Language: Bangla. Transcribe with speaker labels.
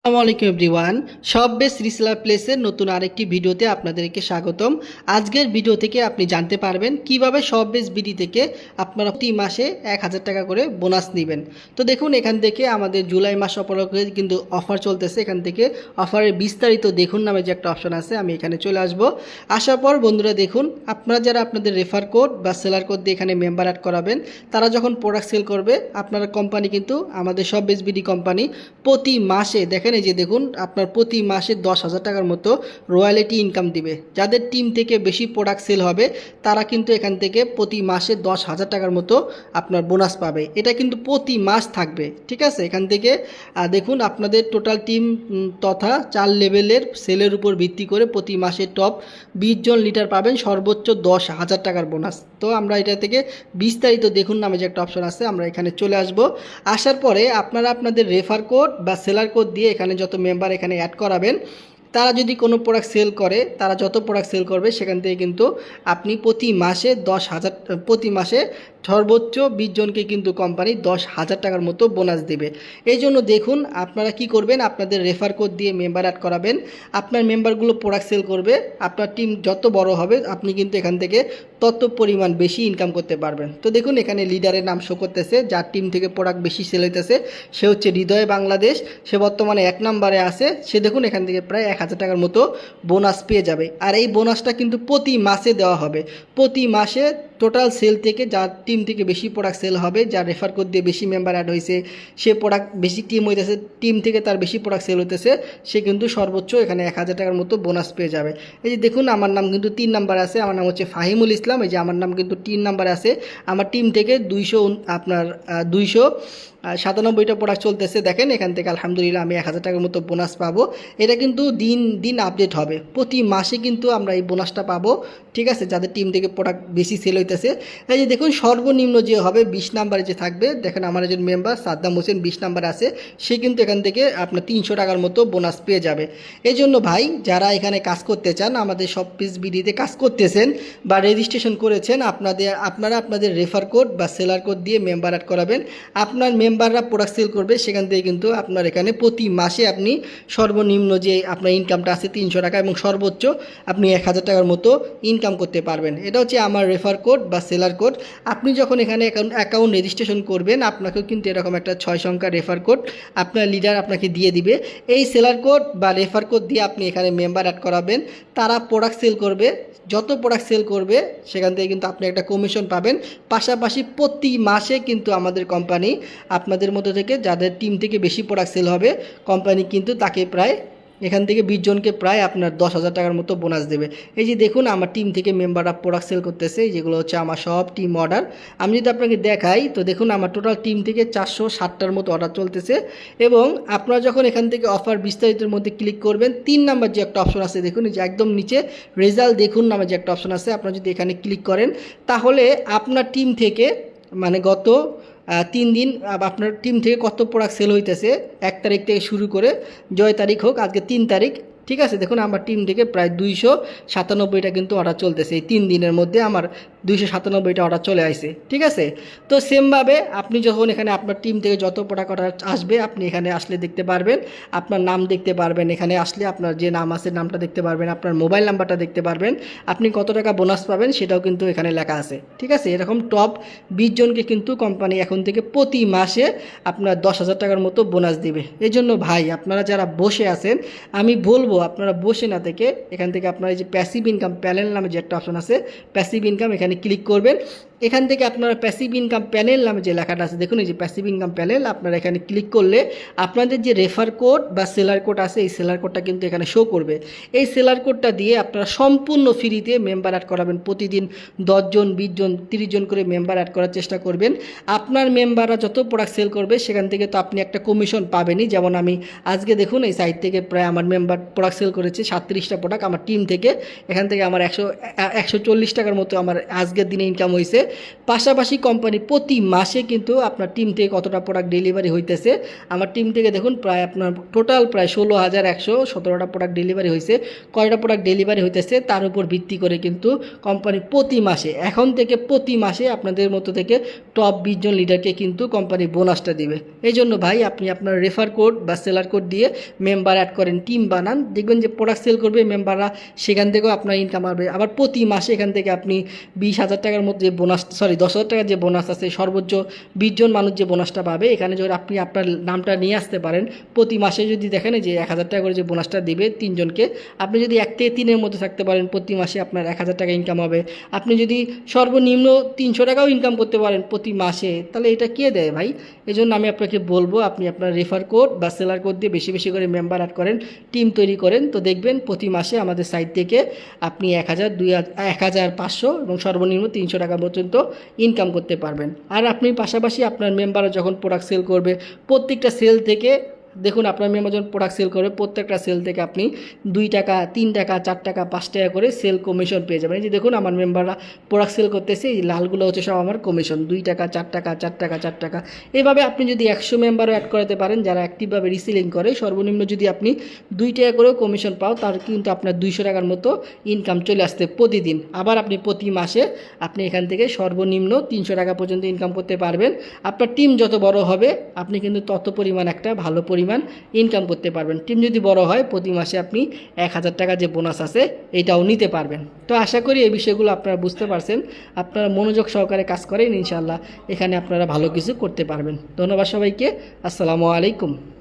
Speaker 1: আসসালামু আলাইকুম এভরিওয়ান। সব বেস রিসেলার প্লেসের নতুন আরেকটি ভিডিওতে আপনাদেরকে স্বাগতম। আজকের ভিডিও থেকে আপনি জানতে পারবেন কিভাবে সব বেস বিডি থেকে আপনারা প্রতি মাসে 1000 টাকা করে বোনাস নেবেন। তো দেখুন, এখান থেকে আমাদের জুলাই মাস উপলক্ষে কিন্তু অফার চলতেছে। এখান থেকে অফারের বিস্তারিত দেখুন নামে যে একটা অপশন আছে, আমি এখানে চলে আসব। আসার পর বন্ধুরা দেখুন, আপনারা যারা আপনাদের রেফার কোড বা সেলার কোড দিয়ে এখানে মেম্বার অ্যাড করাবেন, তারা যখন প্রোডাক্ট সেল করবে, আপনারা কোম্পানি কিন্তু আমাদের সব বেস বিডি কোম্পানি প্রতি মাসে দেখেন, এই যে দেখুন, আপনার প্রতি মাসে 10,000 টাকার মতো রয়্যালিটি ইনকাম দিবে। যাদের টিম থেকে বেশি প্রোডাক্ট সেল হবে তারা কিন্তু এখান থেকে প্রতি মাসে 10,000 টাকার মতো আপনার বোনাস পাবে। এটা কিন্তু প্রতি মাস থাকবে, ঠিক আছে। এখান থেকে দেখুন, আপনাদের টোটাল টিম তথা 4 লেভেলের সেলের উপর ভিত্তি করে প্রতি মাসে টপ 20 জন লিডার পাবেন সর্বোচ্চ 10,000 টাকার বোনাস। তো আমরা এটা থেকে বিস্তারিত দেখুন নামে যে একটা অপশন আছে, আমরা এখানে চলে আসব। আসার পরে আপনারা আপনাদের রেফার কোড বা সেলার কোড দিয়ে এখানে যত মেম্বার এখানে অ্যাড করাবেন, তারা যদি কোনো প্রোডাক্ট সেল করে, তারা যত প্রোডাক্ট সেল করবে সেখান থেকে কিন্তু আপনি প্রতি মাসে 10,000 প্রতি মাসে সর্বোচ্চ 20 জনকে কিন্তু কোম্পানি 10,000 টাকার মতো বোনাস দেবে। এই জন্য দেখুন, আপনারা কি করবেন, আপনাদের রেফার কোড দিয়ে মেম্বার অ্যাড করাবেন। আপনার মেম্বারগুলো প্রোডাক্ট সেল করবে, আপনার টিম যত বড় হবে আপনি কিন্তু এখান থেকে তত পরিমাণ বেশি ইনকাম করতে পারবেন। তো দেখুন, এখানে লিডারের নাম শো করতেছে, যার টিম থেকে প্রোডাক্ট বেশি সেল হইতেছে সে হচ্ছে হৃদয় বাংলাদেশ। সে বর্তমানে 1 নম্বরে আছে। সে দেখুন এখান থেকে প্রায় 1000 টাকার মতো বোনাস পেয়ে যাবে। আর এই বোনাসটা কিন্তু প্রতি মাসে দেওয়া হবে। প্রতি মাসে টোটাল সেল থেকে যার টিম থেকে বেশি প্রোডাক্ট সেল হবে, যার রেফার কোড দিয়ে বেশি মেম্বার অ্যাড হয়েছে, সে প্রোডাক্ট বেশি টিম হইতেছে, টিম থেকে তার বেশি প্রোডাক্ট সেল হইতেছে, সে কিন্তু সর্বোচ্চ এখানে 1000 টাকার মতো বোনাস পেয়ে যাবে। এই যে দেখুন, আমার নাম কিন্তু 3 নাম্বার আছে, আমার নাম হচ্ছে ফাহিমুল ইসলাম। এই যে আমার নাম কিন্তু 3 নাম্বার আছে। আমার টিম থেকে 297টা প্রোডাক্ট চলতেছে। দেখেন, এখান থেকে আলহামদুলিল্লাহ আমি 1000 টাকার মতো বোনাস পাবো। এটা কিন্তু দিন দিন আপডেট হবে, প্রতি মাসে কিন্তু আমরা এই বোনাসটা পাবো, ঠিক আছে, যাদের টিম থেকে প্রোডাক্ট বেশি সেল হইতেছে। এই যে দেখুন, সর্বনিম্ন যে হবে 20 নাম্বারে যে থাকবে, দেখেন আমার একজন মেম্বার সাদ্দাম হোসেন 20 নাম্বার আছে, সে কিন্তু এখান থেকে আপনার 300 টাকার মতো বোনাস পেয়ে যাবে। এই জন্য ভাই, যারা এখানে কাজ করতে চান, আমাদের সব পিস বিডিতে কাজ করতেছেন বা রেজিস্ট্রেশন করেছেন, আপনারা আপনাদের রেফার কোড বা সেলার কোড দিয়ে মেম্বার অ্যাড করাবেন। আপনার মেম্বাররা প্রোডাক্ট সেল করবে, সেখান থেকে কিন্তু আপনার এখানে প্রতি মাসে আপনি সর্বনিম্ন যে আপনার ইনকামটা আছে 300 টাকা এবং সর্বোচ্চ আপনি 1000 টাকার মতো ইনকাম করতে পারবেন। এটা হচ্ছে আমার রেফার কোড বা সেলার কোড। আপনি যখন এখানে অ্যাকাউন্ট রেজিস্ট্রেশন করবেন, আপনাকেও কিন্তু এরকম একটা 6 সংখ্যার রেফার কোড আপনার লিডার আপনাকে দিয়ে দিবে। এই সেলার কোড বা রেফার কোড দিয়ে আপনি এখানে মেম্বার অ্যাড করাবেন। তারা প্রোডাক্ট সেল করবে, যত প্রোডাক্ট সেল করবে সেখান থেকে কিন্তু আপনি একটা কমিশন পাবেন। পাশাপাশি প্রতি মাসে কিন্তু আমাদের কোম্পানি আপনাদের মধ্যে থেকে যাদের টিম থেকে বেশি প্রোডাক্ট সেল হবে, কোম্পানি কিন্তু তাকে প্রায় এখান থেকে 20 জনকে প্রায় আপনার 10,000 টাকার মতো বোনাস দেবে। এই যে দেখুন, আমার টিম থেকে মেম্বাররা প্রোডাক্ট সেল করতেছে, যেগুলো হচ্ছে আমার সব টিম অর্ডার। আমি যদি আপনাকে দেখাই, তো দেখুন আমার টোটাল টিম থেকে 460টার মতো অর্ডার চলতেছে। এবং আপনারা যখন এখান থেকে অফার বিস্তারিতের মধ্যে ক্লিক করবেন, 3 নাম্বার যে একটা অপশন আছে দেখুন, যে একদম নিচে রেজাল্ট দেখুন নামে যে একটা অপশন আছে, আপনারা যদি এখানে ক্লিক করেন, তাহলে আপনার টিম থেকে মানে গত 3 দিন আপনার টিম থেকে কত প্রোডাক্ট সেল হইতেছে 1 তারিখ থেকে শুরু করে জয় তারিখ হোক, আজকে 3 তারিখ, ঠিক আছে। দেখুন আমার টিম থেকে প্রায় 297টা কিন্তু অর্ডার চলতেছে। এই 3 দিনের মধ্যে আমার 297টা অর্ডার চলে আসছে, ঠিক আছে। তো সেমভাবে আপনি যখন এখানে আপনার টিম থেকে যত প্রোডাক্ট অর্ডার আসবে, আপনি এখানে আসলে দেখতে পারবেন, আপনার নাম দেখতে পারবেন, এখানে আসলে আপনার যে নাম আছে নামটা দেখতে পারবেন, আপনার মোবাইল নাম্বারটা দেখতে পারবেন, আপনি কত টাকা বোনাস পাবেন সেটাও কিন্তু এখানে লেখা আছে, ঠিক আছে। এরকম টপ 20 জনকে কিন্তু কোম্পানি এখন থেকে প্রতি মাসে আপনার 10,000 টাকার মতো বোনাস দিবে। এই জন্য ভাই, আপনারা যারা বসে আছেন, আমি বলবো আপনারা বসে না থেকে এখান থেকে আপনারা এই যে প্যাসিভ ইনকাম প্যানেল নামে যে একটা অপশন আছে, প্যাসিভ ইনকাম, এখানে ক্লিক করবেন। এখান থেকে আপনারা প্যাসিভ ইনকাম প্যানেল নামে যে লেখাটা আছে দেখুন, এই যে প্যাসিভ ইনকাম প্যানেল, আপনারা এখানে ক্লিক করলে আপনাদের যে রেফার কোড বা সেলার কোড আছে, এই সেলার কোডটা কিন্তু এখানে শো করবে। এই সেলার কোডটা দিয়ে আপনারা সম্পূর্ণ ফ্রিতে মেম্বার অ্যাড করাবেন। প্রতিদিন 10 জন, 20 জন, 30 জন করে মেম্বার অ্যাড করার চেষ্টা করবেন। আপনার মেম্বাররা যত প্রোডাক্ট সেল করবে সেখান থেকে তো আপনি একটা কমিশন পাবেনই। যেমন আমি আজকে দেখুন এই সাইট থেকে প্রায় আমার মেম্বার প্রোডাক্ট সেল করেছে 37টা প্রোডাক্ট আমার টিম থেকে, এখান থেকে আমার 140 টাকার মতো আমার আজকের দিনে ইনকাম হয়েছে। পাশাপাশি কোম্পানি প্রতি মাসে কিন্তু আপনার টিম থেকে কতটা প্রোডাক্ট ডেলিভারি হইতেছে। আমার টিম থেকে দেখুন প্রায় আপনার টোটাল প্রায় 16,117টা প্রোডাক্ট ডেলিভারি হয়েছে। কয়টা প্রোডাক্ট ডেলিভারি হইতেছে তার উপর ভিত্তি করে কিন্তু কোম্পানি প্রতি মাসে, এখন থেকে প্রতি মাসে আপনাদের মতো থেকে টপ 20 জন লিডারকে কিন্তু কোম্পানি বোনাসটা দিবে। এই জন্য ভাই আপনি আপনার রেফার কোড বা সেলার কোড দিয়ে মেম্বার অ্যাড করেন, টিম বানান, দেখবেন যে প্রোডাক্ট সেল করবে মেম্বাররা, সেখান থেকেও আপনার ইনকাম হবে। আবার প্রতি মাসে এখান থেকে আপনি 20,000 টাকার মধ্যে বোনাস, 10,000 টাকার যে বোনাস আছে, সর্বোচ্চ 20 জন মানুষ যে বোনাসটা পাবে, এখানে যদি আপনি আপনার নামটা নিয়ে আসতে পারেন, প্রতি মাসে যদি দেখেন যে 1,000 টাকা করে যে বোনাসটা দিবে 3 জনকে, আপনি যদি 1 থেকে 3-এর মধ্যে থাকতে পারেন, প্রতি মাসে আপনার 1,000 টাকা ইনকাম হবে। আপনি যদি সর্বনিম্ন 300 টাকাও ইনকাম করতে পারেন প্রতি মাসে, তাহলে এটা কে দেয় ভাই? এই জন্য আমি আপনাকে বলবো আপনি আপনার রেফার কোড বা সেলার কোড দিয়ে বেশি বেশি করে মেম্বার অ্যাড করেন, টিম তৈরি করেন, তো দেখবেন প্রতি মাসে আমাদের সাইট থেকে আপনি 1,000, 2,000, 1,500 এবং সর্বনিম্ন 300 টাকা পর্যন্ত ইনকাম করতে পারবেন। আর আপনি পাশাপাশি আপনার মেম্বাররা যখন প্রোডাক্ট সেল করবে, প্রত্যেকটা সেল থেকে দেখুন আপনার মেম্বার যখন প্রোডাক্ট সেল করবে, প্রত্যেকটা সেল থেকে আপনি 2 টাকা, 3 টাকা, 4 টাকা, 5 টাকা করে সেল কমিশন পেয়ে যাবেন। এই যে দেখুন আমার মেম্বাররা প্রোডাক্ট সেল করতেছে, এই লালগুলো হচ্ছে সব আমার কমিশন, 2 টাকা, 4 টাকা, 4 টাকা, 4 টাকা। এভাবে আপনি যদি 100 মেম্বারও অ্যাড করাতে পারেন যারা অ্যাক্টিভভাবে রিসেলিং করে, সর্বনিম্ন যদি আপনি 2 টাকা করেও কমিশন পাও, তার কিন্তু আপনার 200 টাকার মতো ইনকাম চলে আসতে প্রতিদিন। আবার আপনি প্রতি মাসে আপনি এখান থেকে সর্বনিম্ন 300 টাকা পর্যন্ত ইনকাম করতে পারবেন। আপনার টিম যত বড় হবে আপনি কিন্তু তত পরিমাণ একটা ভালো পরিমাণ ইনকাম করতে পারবেন। টিম যদি বড় হয় প্রতি মাসে আপনি 1,000 টাকা যে বোনাস আছে এটাও নিতে পারবেন। তো আশা করি এই বিষয়গুলো আপনারা বুঝতে পারছেন, আপনারা মনোযোগ সহকারে কাজ করেন, ইনশাআল্লাহ এখানে আপনারা ভালো কিছু করতে পারবেন। ধন্যবাদ সবাইকে, আসসালামু আলাইকুম।